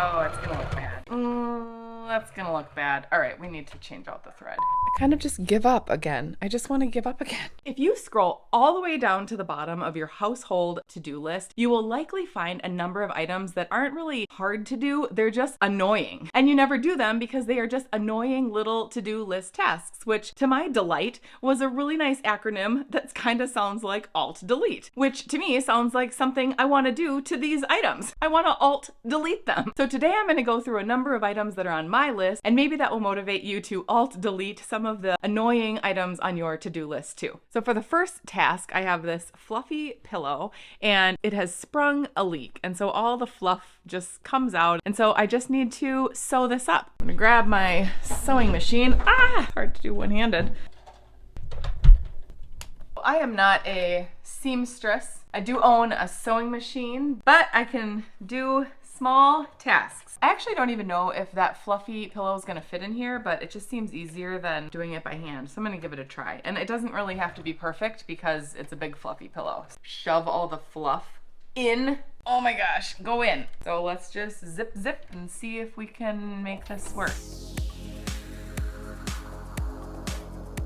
Oh, it's gonna look bad. That's gonna look bad. All right, we need to change out the thread. I kind of just give up again. I just want to give up again. If you scroll all the way down to the bottom of your household to-do list, you will likely find a number of items that aren't really hard to do. They're just annoying. And you never do them because they are just annoying little to-do list tasks, which to my delight was a really nice acronym that kind of sounds like Alt-Delete, which to me sounds like something I want to do to these items. I want to Alt-Delete them. So today I'm going to go through a number of items that are on my list, and maybe that will motivate you to Alt-Delete some of the annoying items on your to-do list too. So for the first task, I have this fluffy pillow and it has sprung a leak. And so all the fluff just comes out. And so I just need to sew this up. I'm gonna grab my sewing machine. Hard to do one-handed. I am not a seamstress. I do own a sewing machine, but I can do small tasks. I actually don't even know if that fluffy pillow is gonna fit in here, but it just seems easier than doing it by hand. So I'm gonna give it a try. And it doesn't really have to be perfect because it's a big fluffy pillow. Shove all the fluff in. Oh my gosh, go in. So let's just zip and see if we can make this work.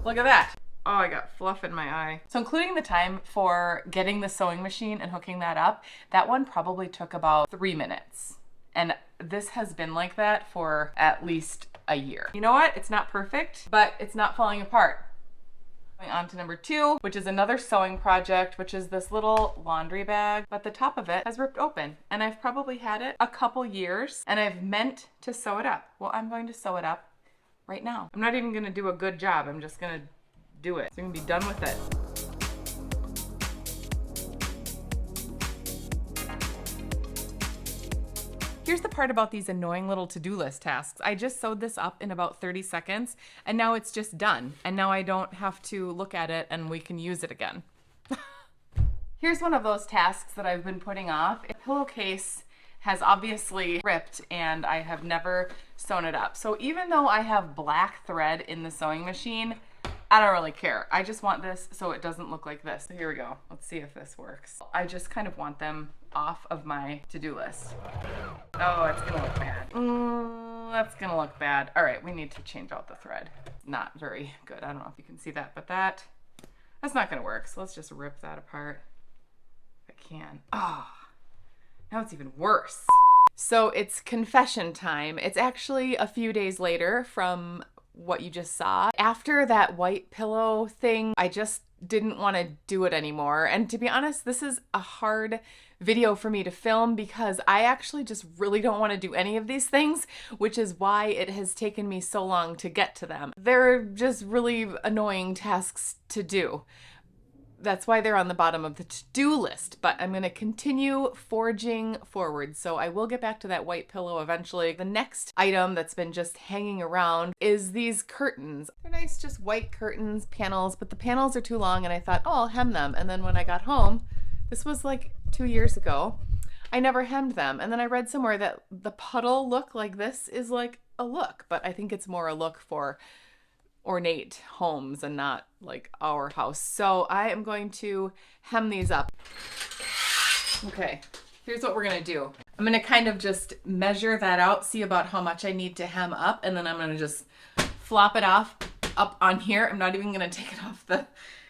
Look at that. Oh, I got fluff in my eye. So including the time for getting the sewing machine and hooking that up, that one probably took about 3 minutes. And this has been like that for at least a year. You know what? It's not perfect, but it's not falling apart. Going on to number 2, which is another sewing project, which is this little laundry bag, but the top of it has ripped open. And I've probably had it a couple years and I've meant to sew it up. Well, I'm going to sew it up right now. I'm not even gonna do a good job. I'm just gonna do it. So I'm gonna be done with it. Here's the part about these annoying little to-do list tasks. I just sewed this up in about 30 seconds and now it's just done. And now I don't have to look at it and we can use it again. Here's one of those tasks that I've been putting off. A pillowcase has obviously ripped and I have never sewn it up. So even though I have black thread in the sewing machine, I don't really care. I just want this so it doesn't look like this. So here we go. Let's see if this works. I just kind of want them off of my to-do list. Oh, it's gonna look bad. That's gonna look bad. All right, we need to change out the thread. Not very good. I don't know if you can see that, but that's not gonna work. So let's just rip that apart if I can. Oh, now it's even worse. So it's confession time. It's actually a few days later from what you just saw. After that white pillow thing, I just didn't want to do it anymore. And to be honest, this is a hard video for me to film because I actually just really don't want to do any of these things, which is why it has taken me so long to get to them. They're just really annoying tasks to do. That's why they're on the bottom of the to-do list, but I'm going to continue forging forward. So I will get back to that white pillow eventually. The next item that's been just hanging around is these curtains. They're nice, just white curtains, panels, but the panels are too long and I thought, oh, I'll hem them. And then when I got home, this was like 2 years ago, I never hemmed them. And then I read somewhere that the puddle look like this is like a look, but I think it's more a look for ornate homes and not like our house. So I am going to hem these up. Okay, here's what we're gonna do. I'm gonna kind of just measure that out, see about how much I need to hem up, and then I'm gonna just flop it off up on here. I'm not even gonna take it off the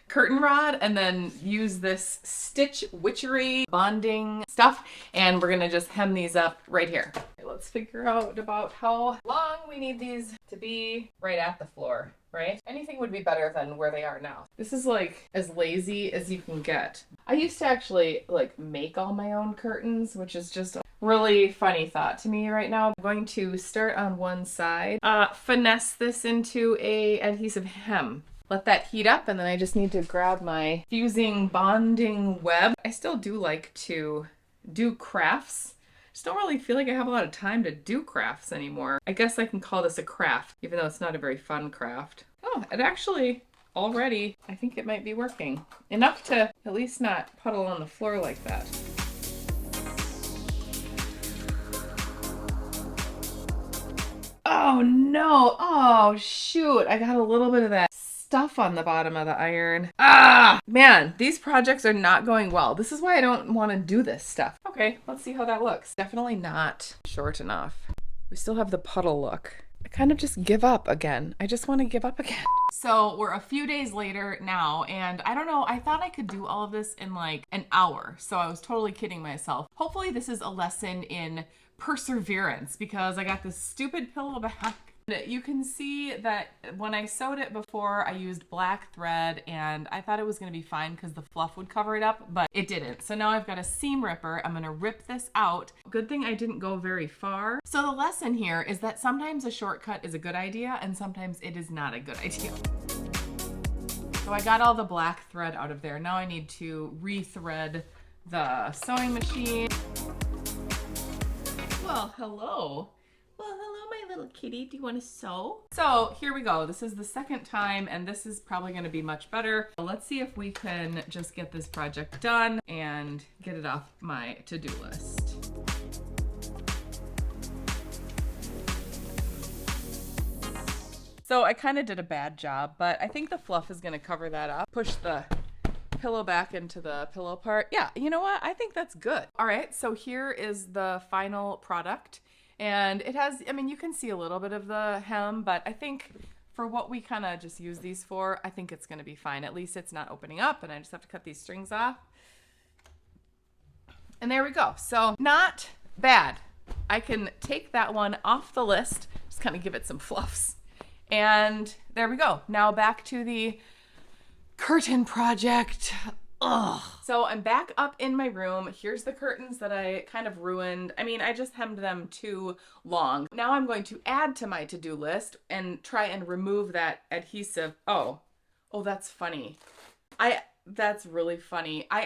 curtain rod, and then use this Stitch Witchery bonding stuff, and we're gonna just hem these up right here. Okay, let's figure out about how long we need these to be right at the floor, right? Anything would be better than where they are now. This is like as lazy as you can get. I used to actually like make all my own curtains, which is just a really funny thought to me right now. I'm going to start on one side, finesse this into a adhesive hem. Let that heat up, and then I just need to grab my fusing bonding web. I still do like to do crafts. Just don't really feel like I have a lot of time to do crafts anymore. I guess I can call this a craft, even though it's not a very fun craft. Oh, it actually already, I think it might be working. Enough to at least not puddle on the floor like that. Oh no, oh shoot. I got a little bit of that stuff on the bottom of the iron. Ah, man, these projects are not going well. This is why I don't want to do this stuff. Okay, let's see how that looks. Definitely not short enough. We still have the puddle look. I kind of just give up again. I just want to give up again. So we're a few days later now, and I don't know, I thought I could do all of this in like an hour. So I was totally kidding myself. Hopefully this is a lesson in perseverance because I got this stupid pillow back. You can see that when I sewed it before, I used black thread and I thought it was going to be fine because the fluff would cover it up, but it didn't. So now I've got a seam ripper. I'm going to rip this out. Good thing I didn't go very far. So the lesson here is that sometimes a shortcut is a good idea and sometimes it is not a good idea. So I got all the black thread out of there. Now I need to rethread the sewing machine. Well, hello. Well, hello, my little kitty. Do you want to sew? So here we go. This is the second time, and this is probably going to be much better. Let's see if we can just get this project done and get it off my to-do list. So I kind of did a bad job, but I think the fluff is going to cover that up. Push the pillow back into the pillow part. Yeah, you know what? I think that's good. All right, so here is the final product. And it has, I mean, you can see a little bit of the hem, but I think for what we kind of just use these for, I think it's going to be fine. At least it's not opening up and I just have to cut these strings off. And there we go. So not bad. I can take that one off the list, just kind of give it some fluffs. And there we go. Now back to the curtain project. Ugh. So I'm back up in my room. Here's the curtains that I kind of ruined. I mean, I just hemmed them too long. Now I'm going to add to my to-do list and try and remove that adhesive. Oh, that's funny. That's really funny. I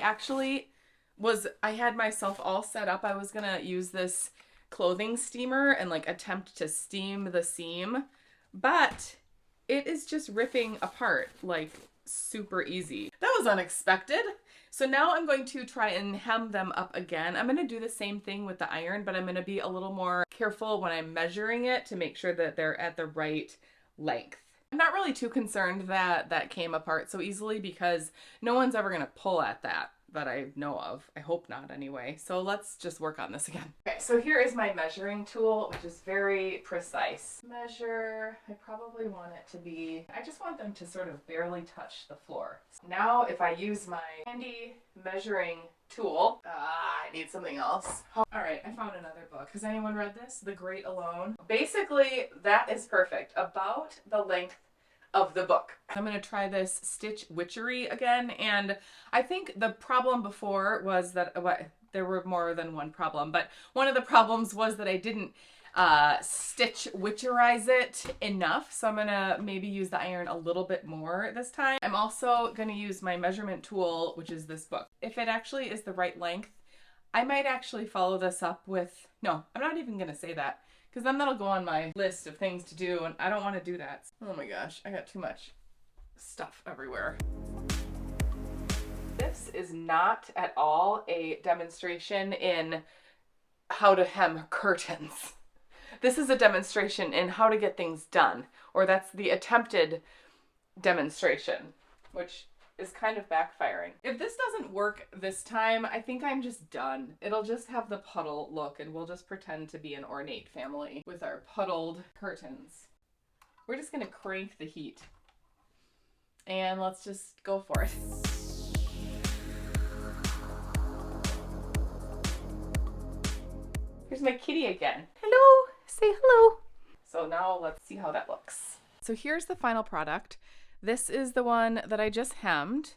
had myself all set up. I was gonna use this clothing steamer and like attempt to steam the seam, but it is just ripping apart like super easy. That was unexpected. So now I'm going to try and hem them up again. I'm going to do the same thing with the iron, but I'm going to be a little more careful when I'm measuring it to make sure that they're at the right length. I'm not really too concerned that that came apart so easily because no one's ever going to pull at that I know of. I hope not anyway. So let's just work on this again. Okay, so here is my measuring tool, which is very precise. Measure, I probably want it to be, I just want them to sort of barely touch the floor. Now if I use my handy measuring tool, I need something else. All right, I found another book. Has anyone read this? The Great Alone. Basically, that is perfect. About the length of the book. I'm going to try this stitch witchery again, and I think the problem before was that there were more than one problem, but one of the problems was that I didn't stitch witcherize it enough, so I'm going to maybe use the iron a little bit more this time. I'm also going to use my measurement tool, which is this book. If it actually is the right length, I might actually follow this up with, no, I'm not even going to say that, because then that'll go on my list of things to do, and I don't want to do that. Oh my gosh, I got too much stuff everywhere. This is not at all a demonstration in how to hem curtains. This is a demonstration in how to get things done, or that's the attempted demonstration, which is kind of backfiring. If this doesn't work this time, I think I'm just done. It'll just have the puddle look and we'll just pretend to be an ornate family with our puddled curtains. We're just gonna crank the heat and let's just go for it. Here's my kitty again. Hello, say hello. So now let's see how that looks. So here's the final product. This is the one that I just hemmed,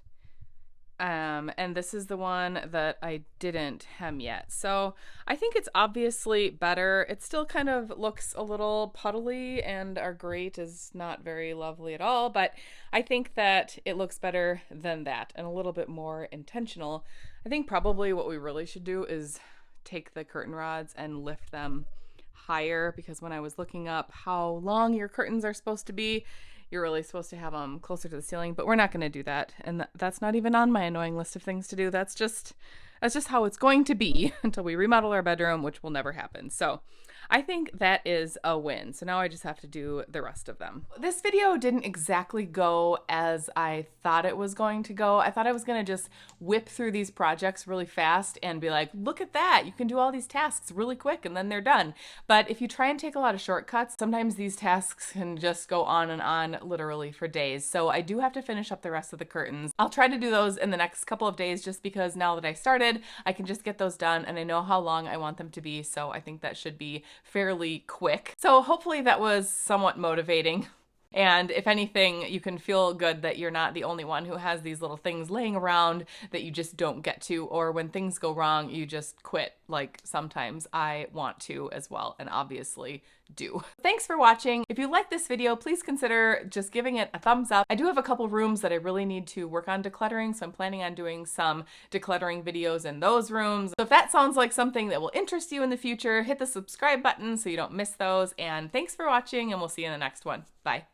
and this is the one that I didn't hem yet. So I think it's obviously better. It still kind of looks a little puddly, and our grate is not very lovely at all, but I think that it looks better than that and a little bit more intentional. I think probably what we really should do is take the curtain rods and lift them higher, because when I was looking up how long your curtains are supposed to be, you're really supposed to have them closer to the ceiling, but we're not going to do that. And that's not even on my annoying list of things to do. That's just how it's going to be until we remodel our bedroom, which will never happen. So I think that is a win. So now I just have to do the rest of them. This video didn't exactly go as I thought it was going to go. I thought I was going to just whip through these projects really fast and be like, look at that. You can do all these tasks really quick and then they're done. But if you try and take a lot of shortcuts, sometimes these tasks can just go on literally for days. So I do have to finish up the rest of the curtains. I'll try to do those in the next couple of days just because now that I started, I can just get those done and I know how long I want them to be. So I think that should be fairly quick. So hopefully that was somewhat motivating. And if anything, you can feel good that you're not the only one who has these little things laying around that you just don't get to, or when things go wrong, you just quit. Like sometimes I want to as well, and obviously do. Thanks for watching. If you like this video, please consider just giving it a thumbs up. I do have a couple rooms that I really need to work on decluttering, so I'm planning on doing some decluttering videos in those rooms. So if that sounds like something that will interest you in the future, hit the subscribe button so you don't miss those. And thanks for watching, and we'll see you in the next one. Bye.